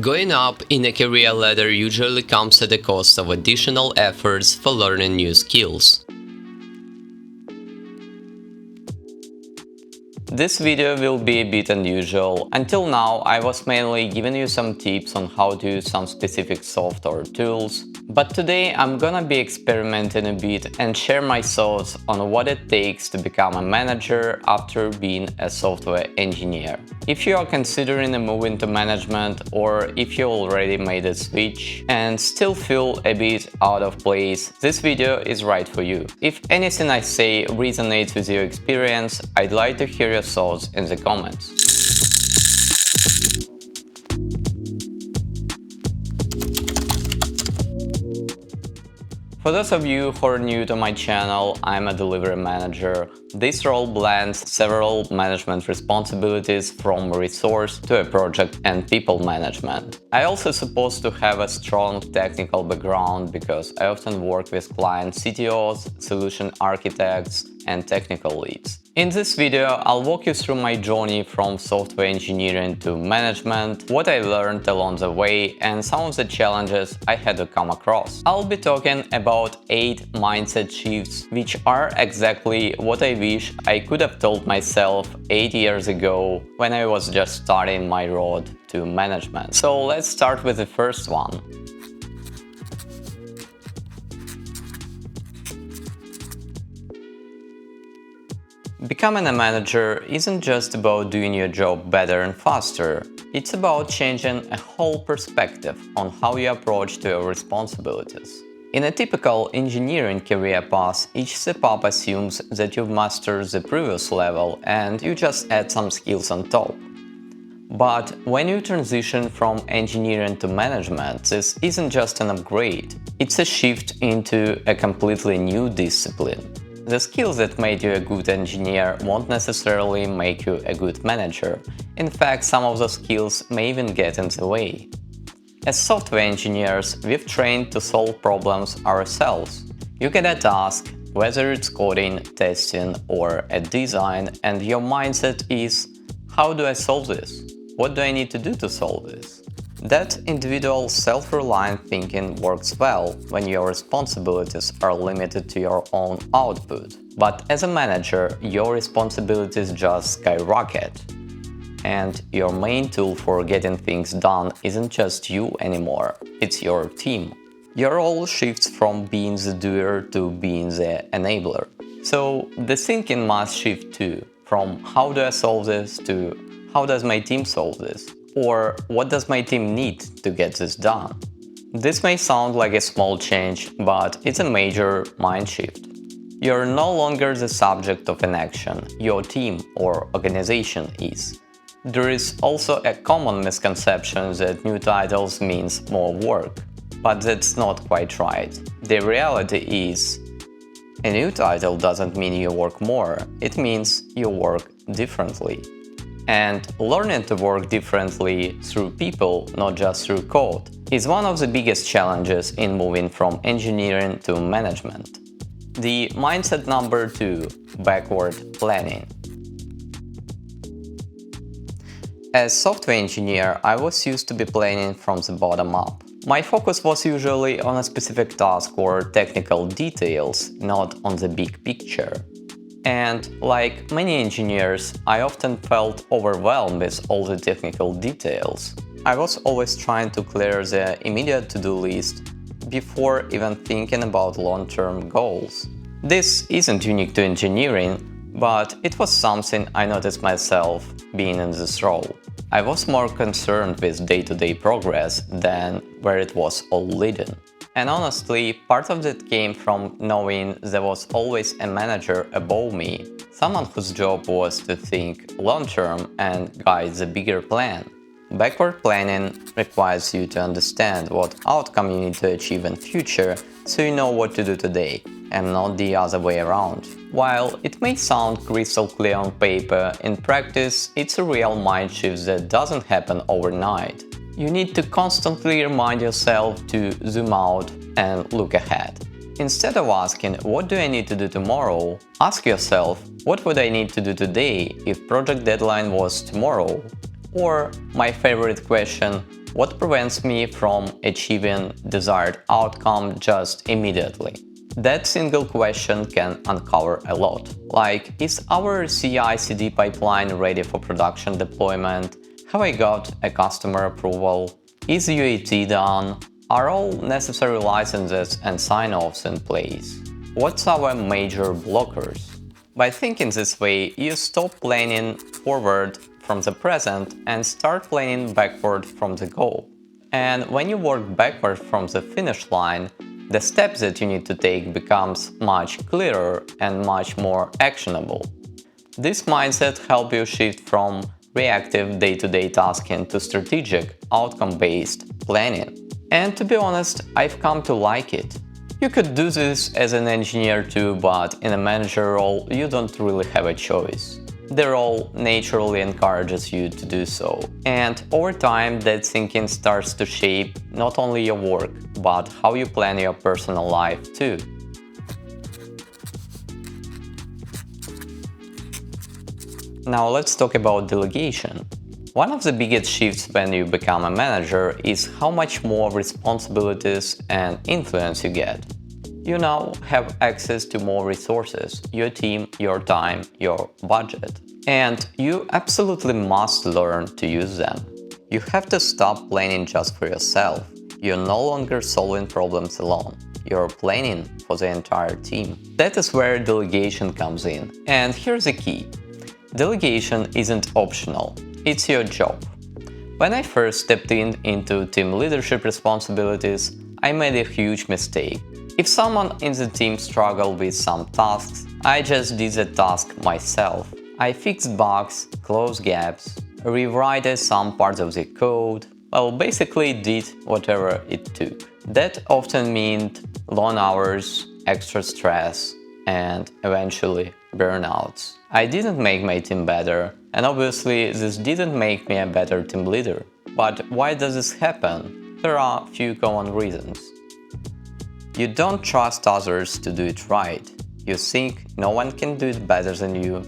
Going up in a career ladder usually comes at the cost of additional efforts for learning new skills. This video will be a bit unusual. Until now, I was mainly giving you some tips on how to use some specific software tools, but today I'm gonna be experimenting a bit and share my thoughts on what it takes to become a manager after being a software engineer. If you are considering a move into management, or if you already made a switch and still feel a bit out of place, this video is right for you. If anything I say resonates with your experience, I'd like to hear your thoughts in the comments. For those of you who are new to my channel, I'm a delivery manager. This role blends several management responsibilities from resource to a project and people management. I also supposed to have a strong technical background because I often work with client CTOs, solution architects, and technical leads. In this video, I'll walk you through my journey from software engineering to management, what I learned along the way, and some of the challenges I had to come across. I'll be talking about 8 mindset shifts, which are exactly what I wish I could have told myself 8 years ago when I was just starting my road to management. So let's start with the first one. Becoming a manager isn't just about doing your job better and faster, it's about changing a whole perspective on how you approach to your responsibilities. In a typical engineering career path, each step up assumes that you've mastered the previous level and you just add some skills on top. But when you transition from engineering to management, this isn't just an upgrade, it's a shift into a completely new discipline. The skills that made you a good engineer won't necessarily make you a good manager. In fact, some of the skills may even get in the way. As software engineers, we've trained to solve problems ourselves. You get a task, whether it's coding, testing, or a design, and your mindset is, how do I solve this? What do I need to do to solve this? That individual self-reliant thinking works well when your responsibilities are limited to your own output. But as a manager, your responsibilities just skyrocket. And your main tool for getting things done isn't just you anymore, it's your team. Your role shifts from being the doer to being the enabler. So the thinking must shift too, from how do I solve this to how does my team solve this? Or what does my team need to get this done? This may sound like a small change, but it's a major mind shift. You're no longer the subject of an action, your team or organization is. There is also a common misconception that new titles means more work, but that's not quite right. The reality is, a new title doesn't mean you work more, it means you work differently. And learning to work differently through people, not just through code, is one of the biggest challenges in moving from engineering to management. The mindset number 2, backward planning. As software engineer, I was used to be planning from the bottom up. My focus was usually on a specific task or technical details, not on the big picture. And like many engineers, I often felt overwhelmed with all the technical details. I was always trying to clear the immediate to-do list before even thinking about long-term goals. This isn't unique to engineering, but it was something I noticed myself being in this role. I was more concerned with day-to-day progress than where it was all leading. And honestly, part of that came from knowing there was always a manager above me, someone whose job was to think long-term and guide the bigger plan. Backward planning requires you to understand what outcome you need to achieve in future, so you know what to do today, and not the other way around. While it may sound crystal clear on paper, in practice it's a real mind shift that doesn't happen overnight. You need to constantly remind yourself to zoom out and look ahead. Instead of asking, what do I need to do tomorrow? Ask yourself, what would I need to do today if project deadline was tomorrow? Or, my favorite question, What prevents me from achieving desired outcome just immediately? That single question can uncover a lot. Like, is our CI/CD pipeline ready for production deployment? Have I got a customer approval? Is UAT done? Are all necessary licenses and sign-offs in place? What's our major blockers? By thinking this way, you stop planning forward from the present and start planning backward from the goal. And when you work backward from the finish line, the steps that you need to take becomes much clearer and much more actionable. This mindset helps you shift from reactive day-to-day tasking to strategic, outcome-based planning. And to be honest, I've come to like it. You could do this as an engineer too, but in a manager role, you don't really have a choice. The role naturally encourages you to do so. And over time, that thinking starts to shape not only your work, but how you plan your personal life too. Now let's talk about delegation. One of the biggest shifts when you become a manager is how much more responsibilities and influence you get. You now have access to more resources, your team, your time, your budget. And you absolutely must learn to use them. You have to stop planning just for yourself. You're no longer solving problems alone. You're planning for the entire team. That is where delegation comes in. And here's the key. Delegation isn't optional. It's your job. When I first stepped into team leadership responsibilities, I made a huge mistake. If someone in the team struggled with some tasks, I just did the task myself. I fixed bugs, closed gaps, rewrote some parts of the code, basically did whatever it took. That often meant long hours, extra stress, and eventually burnouts. I didn't make my team better, and obviously this didn't make me a better team leader. But why does this happen? There are a few common reasons. You don't trust others to do it right. You think no one can do it better than you.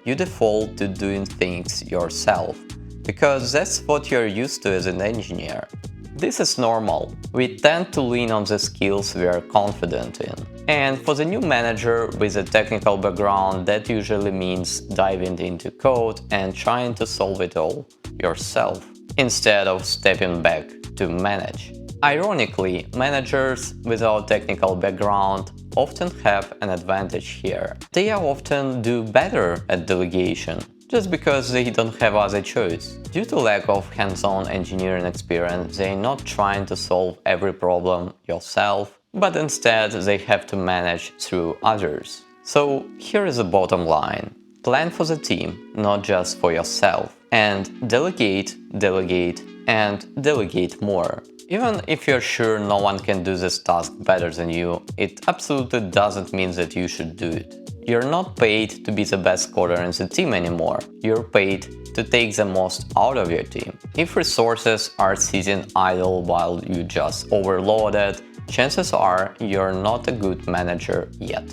You default to doing things yourself, because that's what you're used to as an engineer. This is normal. We tend to lean on the skills we are confident in. And for the new manager with a technical background, that usually means diving into code and trying to solve it all yourself, instead of stepping back to manage. Ironically, managers without technical background often have an advantage here. They often do better at delegation, just because they don't have other choice. Due to lack of hands-on engineering experience, they're not trying to solve every problem yourself, but instead they have to manage through others. So here is the bottom line. Plan for the team, not just for yourself. And delegate, delegate, and delegate more. Even if you're sure no one can do this task better than you, it absolutely doesn't mean that you should do it. You're not paid to be the best coder in the team anymore. You're paid to take the most out of your team. If resources are sitting idle while you just overloaded, chances are you're not a good manager yet.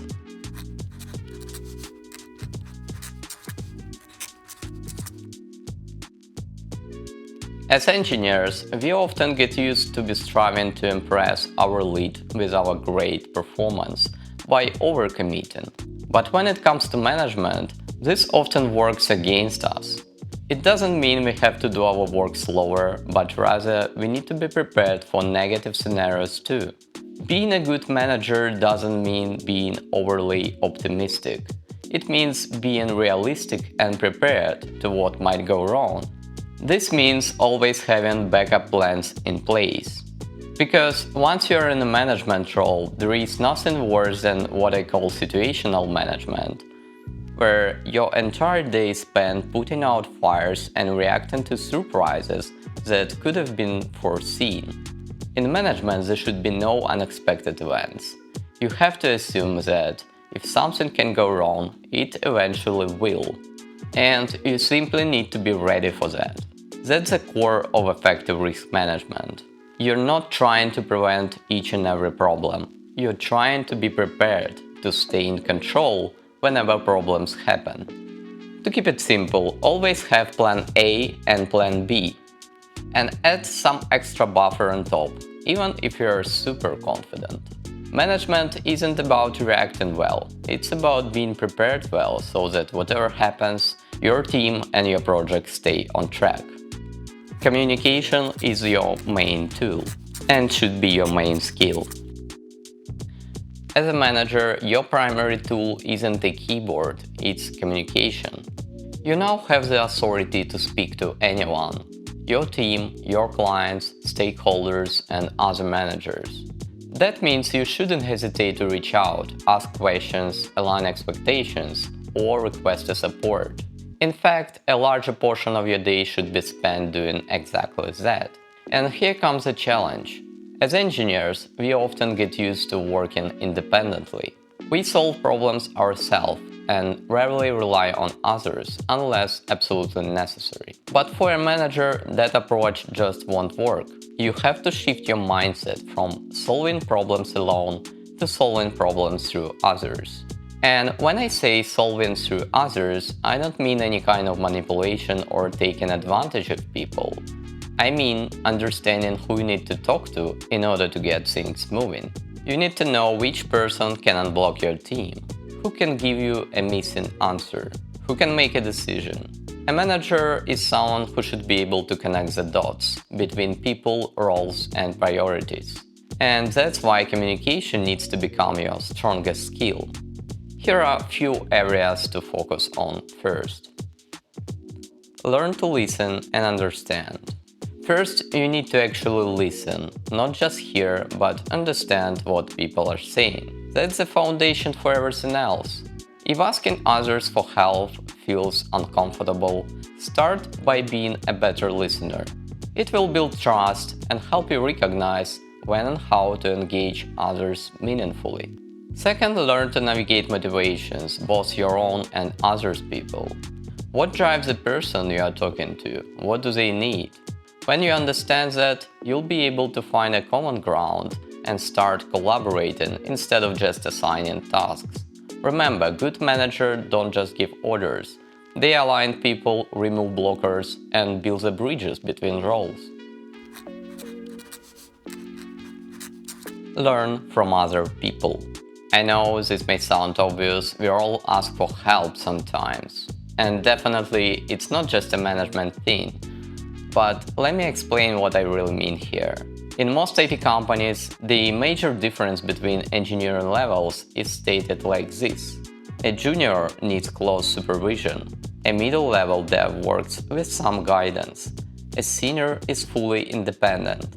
As engineers, we often get used to be striving to impress our lead with our great performance by overcommitting. But when it comes to management, this often works against us. It doesn't mean we have to do our work slower, but rather we need to be prepared for negative scenarios too. Being a good manager doesn't mean being overly optimistic. It means being realistic and prepared to what might go wrong. This means always having backup plans in place. Because once you're in a management role, there is nothing worse than what I call situational management, where your entire day is spent putting out fires and reacting to surprises that could have been foreseen. In management, there should be no unexpected events. You have to assume that if something can go wrong, it eventually will. And you simply need to be ready for that. That's the core of effective risk management. You're not trying to prevent each and every problem. You're trying to be prepared to stay in control whenever problems happen. To keep it simple, always have plan A and plan B. and add some extra buffer on top, even if you're super confident. Management isn't about reacting well, it's about being prepared well so that whatever happens, your team and your project stay on track. Communication is your main tool and should be your main skill. As a manager, your primary tool isn't a keyboard, it's communication. You now have the authority to speak to anyone: your team, your clients, stakeholders, and other managers. That means you shouldn't hesitate to reach out, ask questions, align expectations, or request a support. In fact, a larger portion of your day should be spent doing exactly that. And here comes a challenge. As engineers, we often get used to working independently. We solve problems ourselves and rarely rely on others unless absolutely necessary. But for a manager, that approach just won't work. You have to shift your mindset from solving problems alone to solving problems through others. And when I say solving through others, I don't mean any kind of manipulation or taking advantage of people. I mean understanding who you need to talk to in order to get things moving. You need to know which person can unblock your team, who can give you a missing answer, who can make a decision. A manager is someone who should be able to connect the dots between people, roles, and priorities. And that's why communication needs to become your strongest skill. Here are a few areas to focus on first. Learn to listen and understand. First, you need to actually listen, not just hear, but understand what people are saying. That's the foundation for everything else. If asking others for help feels uncomfortable, start by being a better listener. It will build trust and help you recognize when and how to engage others meaningfully. Second, learn to navigate motivations, both your own and others' people. What drives the person you are talking to? What do they need? When you understand that, you'll be able to find a common ground and start collaborating instead of just assigning tasks. Remember, good managers don't just give orders. They align people, remove blockers, and build the bridges between roles. Learn from other people. I know this may sound obvious, we all ask for help sometimes. And definitely, it's not just a management thing. But let me explain what I really mean here. In most IT companies, the major difference between engineering levels is stated like this. A junior needs close supervision. A middle-level dev works with some guidance. A senior is fully independent.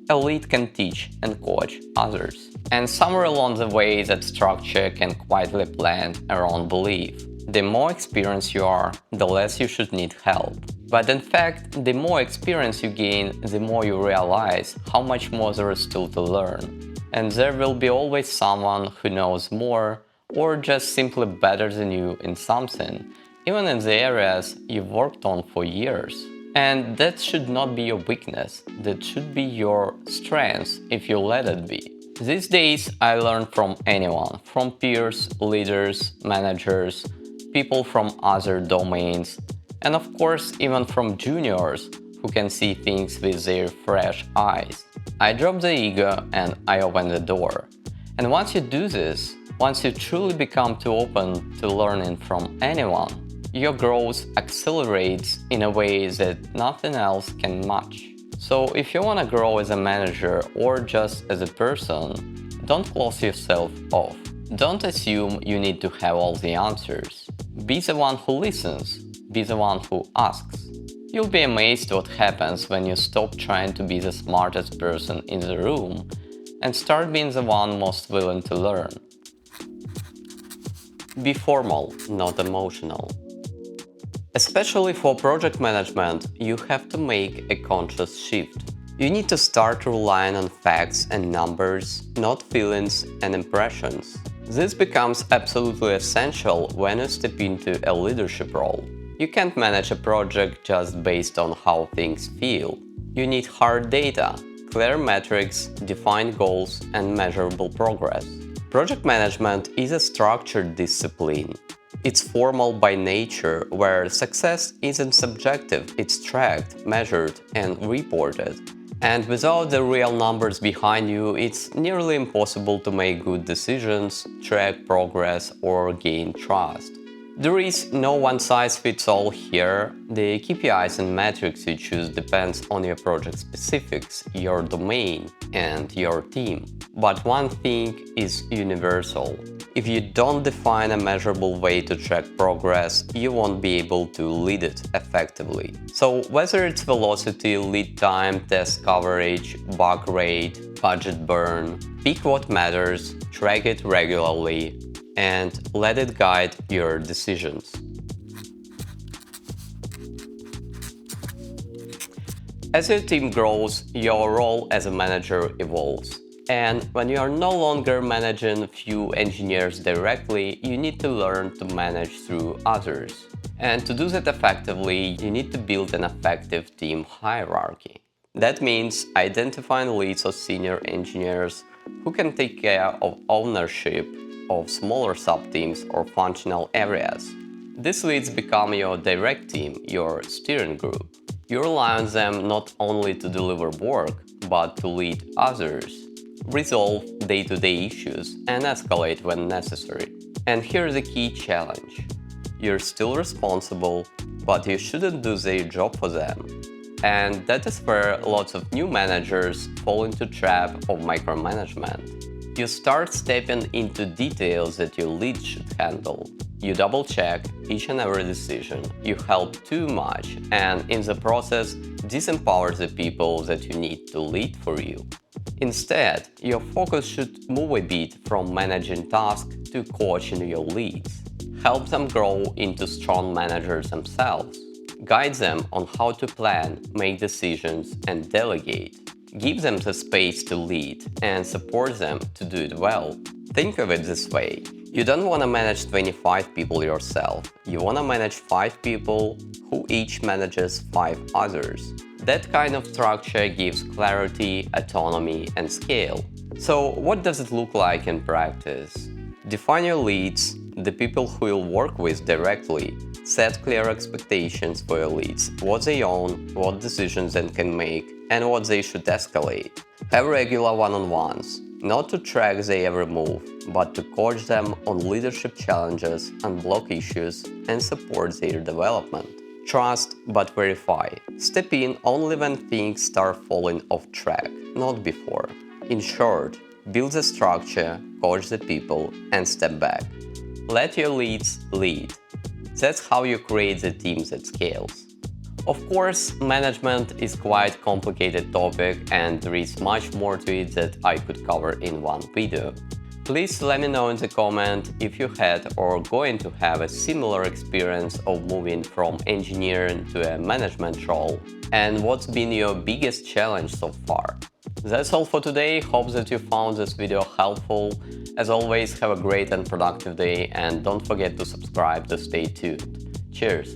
A lead can teach and coach others. And somewhere along the way, that structure can quietly plant around belief. The more experienced you are, the less you should need help. But in fact, the more experience you gain, the more you realize how much more there is still to learn. And there will be always someone who knows more or just simply better than you in something, even in the areas you've worked on for years. And that should not be your weakness, that should be your strength if you let it be. These days, I learn from anyone, from peers, leaders, managers, people from other domains, and of course even from juniors who can see things with their fresh eyes. I drop the ego and I open the door. And once you do this, once you truly become too open to learning from anyone, your growth accelerates in a way that nothing else can match. So if you want to grow as a manager or just as a person, don't close yourself off. Don't assume you need to have all the answers. Be the one who listens. Be the one who asks. You'll be amazed what happens when you stop trying to be the smartest person in the room and start being the one most willing to learn. Be formal, not emotional. Especially for project management, you have to make a conscious shift. You need to start relying on facts and numbers, not feelings and impressions. This becomes absolutely essential when you step into a leadership role. You can't manage a project just based on how things feel. You need hard data, clear metrics, defined goals, and measurable progress. Project management is a structured discipline. It's formal by nature, where success isn't subjective, it's tracked, measured, and reported. And without the real numbers behind you, it's nearly impossible to make good decisions, track progress, or gain trust. There is no one-size-fits-all here. The KPIs and metrics you choose depends on your project specifics, your domain, and your team. But one thing is universal. If you don't define a measurable way to track progress, you won't be able to lead it effectively. So whether it's velocity, lead time, test coverage, bug rate, budget burn, pick what matters, track it regularly, and let it guide your decisions. As your team grows, your role as a manager evolves. And when you are no longer managing few engineers directly, you need to learn to manage through others. And to do that effectively, you need to build an effective team hierarchy. That means identifying leads or senior engineers who can take care of ownership of smaller sub-teams or functional areas. These leads become your direct team, your steering group. You rely on them not only to deliver work, but to lead others, resolve day-to-day issues, and escalate when necessary. And here's the key challenge. You're still responsible, but you shouldn't do their job for them. And that is where lots of new managers fall into the trap of micromanagement. You start stepping into details that your lead should handle. You double-check each and every decision. You help too much, and in the process, disempower the people that you need to lead for you. Instead, your focus should move a bit from managing tasks to coaching your leads. Help them grow into strong managers themselves. Guide them on how to plan, make decisions, and delegate. Give them the space to lead and support them to do it well. Think of it this way. You don't want to manage 25 people yourself. You want to manage 5 people who each manages 5 others. That kind of structure gives clarity, autonomy, and scale. So what does it look like in practice? Define your leads, the people who you'll work with directly. Set clear expectations for your leads, what they own, what decisions they can make, and what they should escalate. Have regular one-on-ones, not to track their every move, but to coach them on leadership challenges, unblock issues, and support their development. Trust but verify. Step in only when things start falling off track, not before. In short, build the structure, coach the people, and step back. Let your leads lead. That's how you create the team that scales. Of course, management is quite a complicated topic, and there is much more to it that I could cover in one video. Please let me know in the comment if you had or going to have a similar experience of moving from engineering to a management role, and what's been your biggest challenge so far. That's all for today. Hope that you found this video helpful. As always, have a great and productive day, and don't forget to subscribe to stay tuned. Cheers!